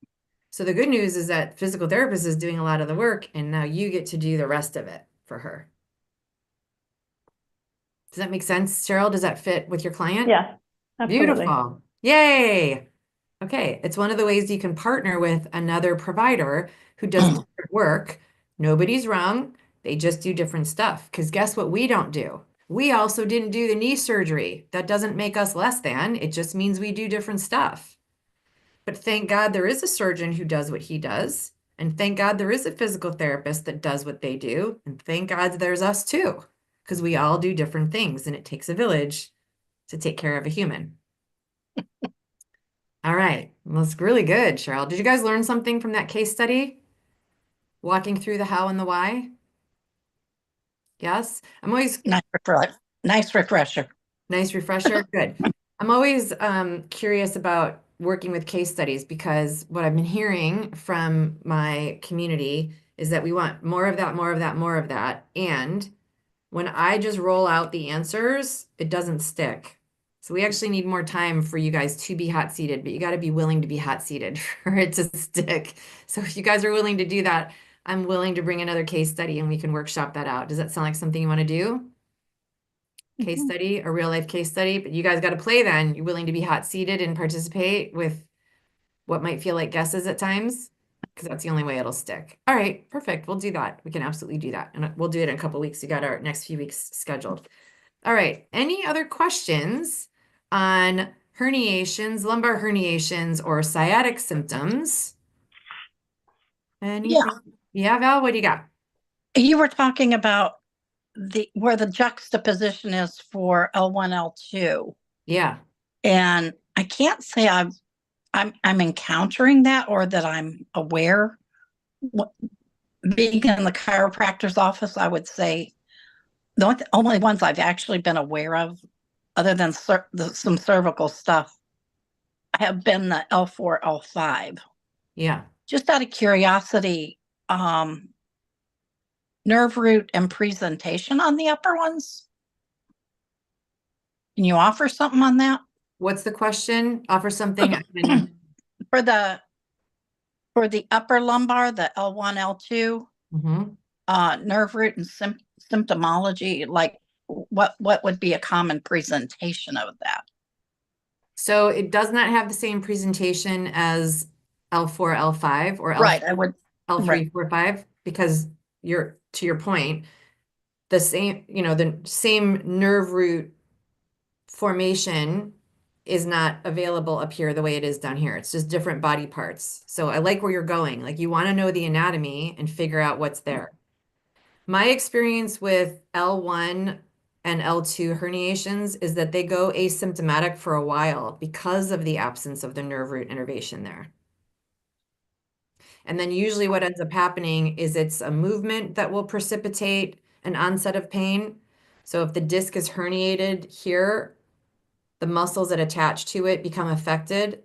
So the good news is that physical therapist is doing a lot of the work, and now you get to do the rest of it for her. Does that make sense, Cheryl? Does that fit with your client? Yes, absolutely. Beautiful. Yay. Okay. It's one of the ways you can partner with another provider who does different work. Nobody's wrong. They just do different stuff. Because guess what we don't do? We also didn't do the knee surgery. That doesn't make us less than. It just means we do different stuff. But thank God there is a surgeon who does what he does. And thank God there is a physical therapist that does what they do. And thank God there's us too, because we all do different things, and it takes a village to take care of a human. All right. Well, that's really good, Cheryl. Did you guys learn something from that case study? Walking through the how and the why? Yes? I'm always Nice refresher. nice refresher. Good. I'm always curious about working with case studies, because what I've been hearing from my community is that we want more of that, more of that, more of that. And when I just roll out the answers, it doesn't stick. So we actually need more time for you guys to be hot seated, but you got to be willing to be hot seated for it to stick. So if you guys are willing to do that, I'm willing to bring another case study and we can workshop that out. Does that sound like something you want to do? Case study, a real life case study, but you guys got to play then. You're willing to be hot seated and participate with what might feel like guesses at times, because that's the only way it'll stick. All right, perfect. We'll do that. We can absolutely do that. And we'll do it in a couple of weeks. We got our next few weeks scheduled. All right. Any other questions on herniations, lumbar herniations, or sciatic symptoms? Anything? Yeah, Val, what do you got? You were talking about where the juxtaposition is for L1, L2. Yeah. And I can't say I'm encountering that, or that I'm aware. Being in the chiropractor's office, I would say the only ones I've actually been aware of, other than some cervical stuff, have been the L4, L5. Yeah. Just out of curiosity, nerve root and presentation on the upper ones. Can you offer something on that? What's the question? Offer something. For the upper lumbar, the L1, L2, nerve root and symptomology, like what would be a common presentation of that? So it does not have the same presentation as L4, L5, or Right, I would L3, right. 4, 5, because to your point, the same, the same nerve root formation is not available up here the way it is down here. It's just different body parts. So I like where you're going. Like, you want to know the anatomy and figure out what's there. My experience with L1 and L2 herniations is that they go asymptomatic for a while because of the absence of the nerve root innervation there. And then usually what ends up happening is it's a movement that will precipitate an onset of pain. So if the disc is herniated here, the muscles that attach to it become affected.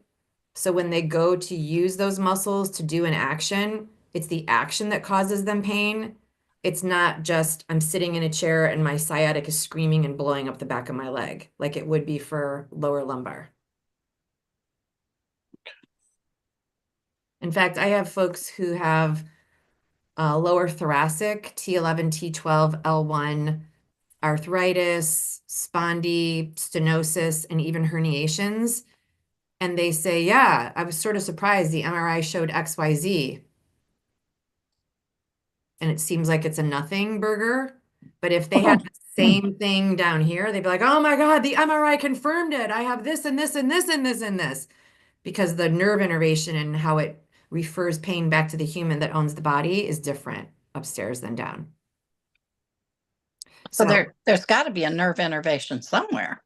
So when they go to use those muscles to do an action, it's the action that causes them pain. It's not just I'm sitting in a chair and my sciatic is screaming and blowing up the back of my leg, like it would be for lower lumbar. In fact, I have folks who have lower thoracic, T11, T12, L1, arthritis, spondy, stenosis, and even herniations. And they say, yeah, I was sort of surprised the MRI showed XYZ. And it seems like it's a nothing burger. But if they had the same thing down here, they'd be like, oh my God, the MRI confirmed it. I have this and this and this and this and this. Because the nerve innervation and how it refers pain back to the human that owns the body is different. upstairs than down. So So there's got to be a nerve innervation somewhere.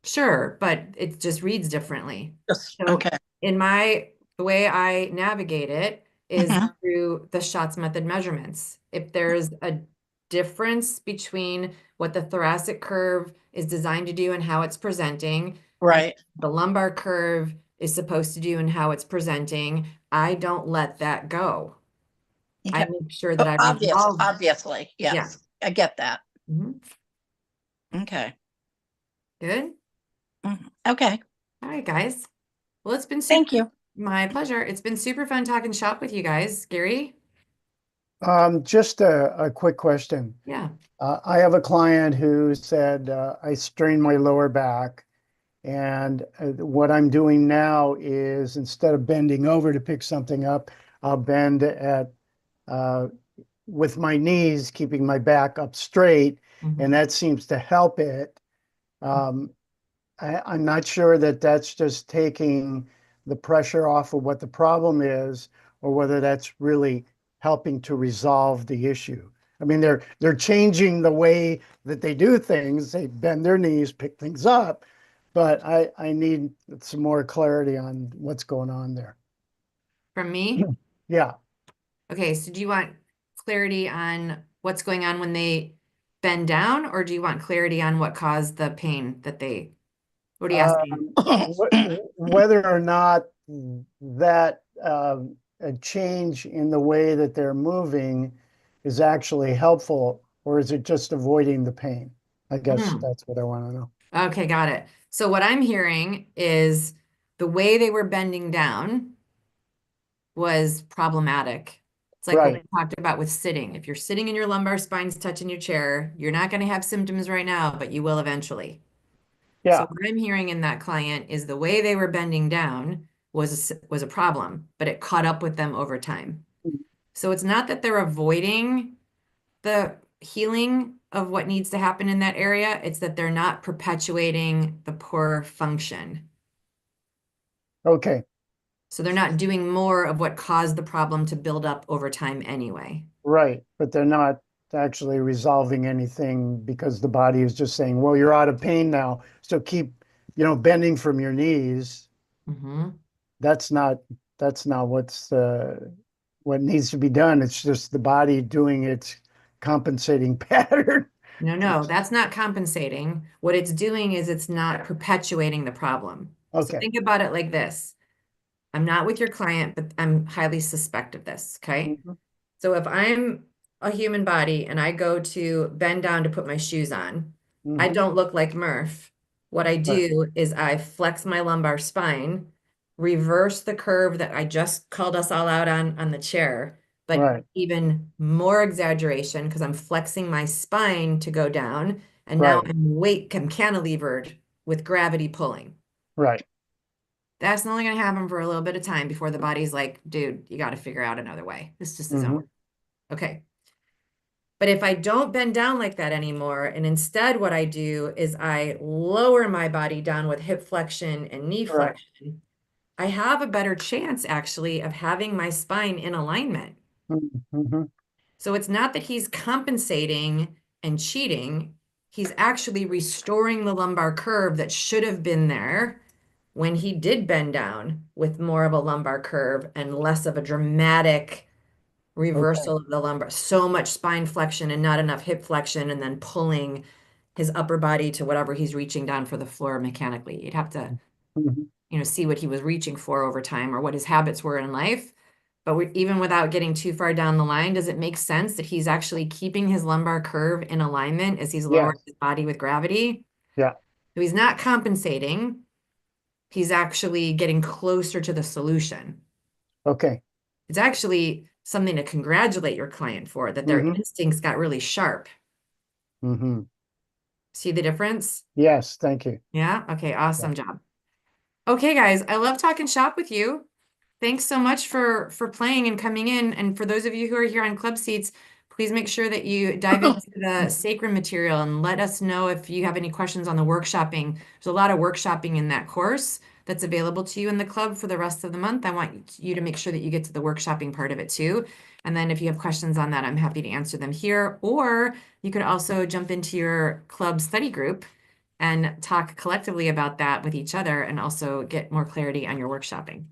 sure, but it just reads differently. Just, So okay. the way I navigate it is Mhm. through the shots method measurements. If there's a difference between what the thoracic curve is designed to do and how it's presenting, and Right. the lumbar curve is supposed to do and how it's presenting, I don't let that go. I Okay. make sure that I Obvious, resolve. obviously, Yeah. yes, I get that. Mhm. Okay. Good. Okay. All right, guys. Well, it's been Thank super, you. my pleasure. It's been super fun talking shop with you guys. Gary? Just a quick question. Yeah. I have a client who said, I strained my lower back. And what I'm doing now is instead of bending over to pick something up, I'll bend uh, with my knees, keeping my back up straight. And Mhm. that seems to help it. Um, I'm not sure that that's just taking the pressure off of what the problem is, or whether that's really helping to resolve the issue. I mean, they're changing the way that they do things. They bend their knees, pick things up, but I need some more clarity on what's going on there. From me? Yeah. Okay, so do you want clarity on what's going on when they bend down, or do you want clarity on what caused the pain what are you asking? Whether or not that a change in the way that they're moving is actually helpful, or is it just avoiding the pain? I guess Hmm. that's what I want to know. Okay, got it. So what I'm hearing is the way they were bending down was problematic. It's like what we Right. talked about with sitting. If you're sitting and your lumbar spine's touching your chair, you're not going to have symptoms right now, but you will eventually. So Yeah. what I'm hearing in that client is the way they were bending down was a problem, but it caught up with them over time. So it's not that they're avoiding the healing of what needs to happen in that area, it's that they're not perpetuating the poor function. Okay. So they're not doing more of what caused the problem to build up over time anyway. Right. But they're not actually resolving anything because the body is just saying, well, you're out of pain now. So keep, bending from your knees. Mm-hmm. That's not what needs to be done. It's just the body doing its compensating pattern. No, that's not compensating. What it's doing is it's not perpetuating the problem. So Okay. think about it like this. I'm not with your client, but I'm highly suspect of this, okay? Mhm. So if I'm a human body and I go to bend down to put my shoes on, I Mhm. don't look like Murph. What I Right. do is I flex my lumbar spine, reverse the curve that I just called us all out on the chair, but Right. even more exaggeration because I'm flexing my spine to go down, and now Right. I'm cantilevered with gravity pulling. Right. That's only going to happen for a little bit of time before the body's like, dude, you got to figure out another way. This just isn't Mhm. working. Okay. But if I don't bend down like that anymore, and instead what I do is I lower my body down with hip flexion and knee Right. flexion, I have a better chance actually of having my spine in alignment. Mhm. So it's not that he's compensating and cheating. He's actually restoring the lumbar curve that should have been there when he did bend down with more of a lumbar curve and less of a dramatic Okay. reversal of the lumbar. So much spine flexion and not enough hip flexion, and then pulling his upper body to whatever he's reaching down for the floor mechanically. You'd have to, Mhm. see what he was reaching for over time or what his habits were in life. But even without getting too far down the line, does it make sense that he's actually keeping his lumbar curve in alignment as he's lowering Yes. his body with gravity? Yeah. So he's not compensating. He's actually getting closer to the solution. Okay. It's actually something to congratulate your client for, that their Mhm. instincts got really sharp. Mhm. See the difference? Yes. Thank you. Yeah? Okay, Yeah. awesome job. Okay, guys, I love talking shop with you. Thanks so much for playing and coming in. And for those of you who are here on Club Seats, please make sure that you dive into the sacrum material and let us know if you have any questions on the workshopping. There's a lot of workshopping in that course that's available to you in the club for the rest of the month. I want you to make sure that you get to the workshopping part of it too. And then if you have questions on that, I'm happy to answer them here. Or you could also jump into your club study group and talk collectively about that with each other and also get more clarity on your workshopping.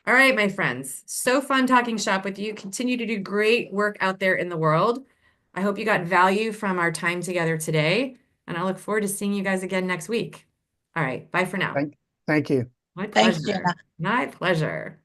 All right, my friends, so fun talking shop with you. Continue to do great work out there in the world. I hope you got value from our time together today, and I look forward to seeing you guys again next week. All right, bye for now. Thank you. My Thanks, pleasure. Jenna. My pleasure.